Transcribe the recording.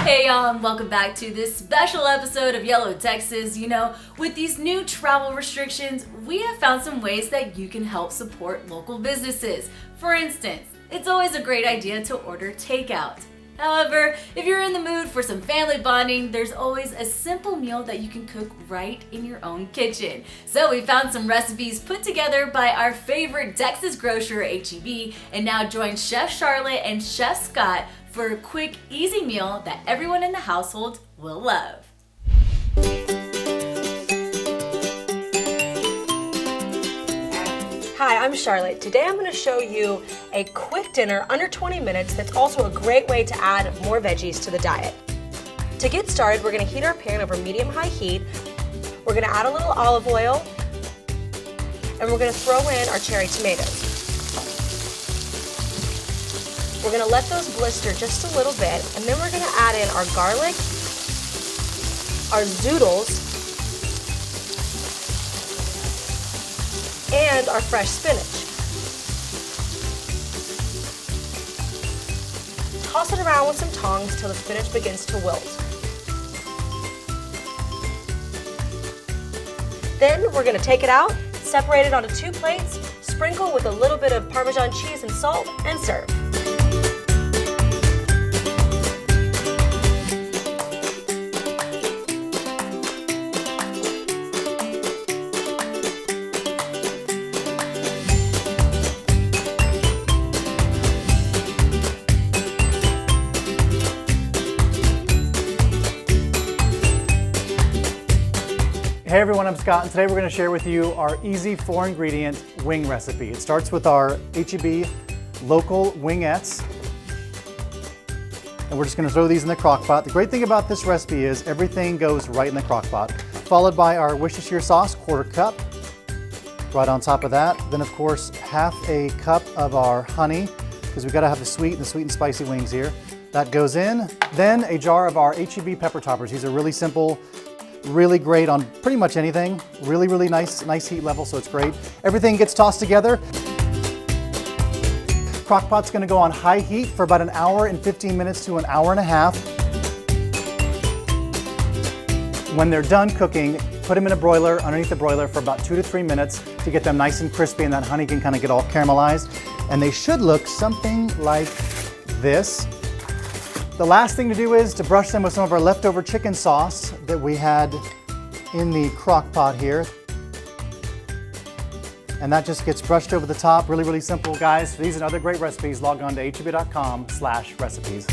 Hey y'all, and welcome back to this special episode of YOLO Texas. You know, with these new travel restrictions, we have found some ways that you can help support local businesses. For instance, it's always a great idea to order takeout. However, if you're in the mood for some family bonding, there's always a simple meal that you can cook right in your own kitchen. So we found some recipes put together by our favorite Texas grocer, HEB, and now join Chef Charlotte and Chef Scott for a quick, easy meal that everyone in the household will love. Hi, I'm Charlotte. Today I'm going to show you a quick dinner under 20 minutes that's also a great way to add more veggies to the diet. To get started, we're going to heat our pan over medium-high heat. We're going to add a little olive oil, and we're going to throw in our cherry tomatoes. We're going to let those blister just a little bit, and then we're going to add in our garlic, our zoodles, and our fresh spinach. Toss it around with some tongs till the spinach begins to wilt. Then we're going to take it out, separate it onto 2 plates, sprinkle with a little bit of Parmesan cheese and salt, and serve. Hey everyone, I'm Scott, and today we're going to share with you our easy 4-ingredient wing recipe. It starts with our HEB local wingettes, and we're just going to throw these in the crock pot. The great thing about this recipe is everything goes right in the crock pot. Followed by our Worcestershire sauce, 1/4 cup, right on top of that. Then of course, 1/2 a cup of our honey, because we've got to have the sweet and spicy wings here. That goes in. Then a jar of our HEB pepper toppers. These are really simple, really great on pretty much anything. Really nice heat level, so it's great. Everything gets tossed together. Crock-pot's gonna go on high heat for about 1 hour and 15 minutes to 1 hour and a half. When they're done cooking, put them in a broiler, underneath the broiler for about 2 to 3 minutes to get them nice and crispy, and that honey can kind of get all caramelized. And they should look something like this. The last thing to do is to brush them with some of our leftover chicken sauce that we had in the crock pot here. And that just gets brushed over the top. Really simple, guys. For these and other great recipes, log on to heb.com/recipes.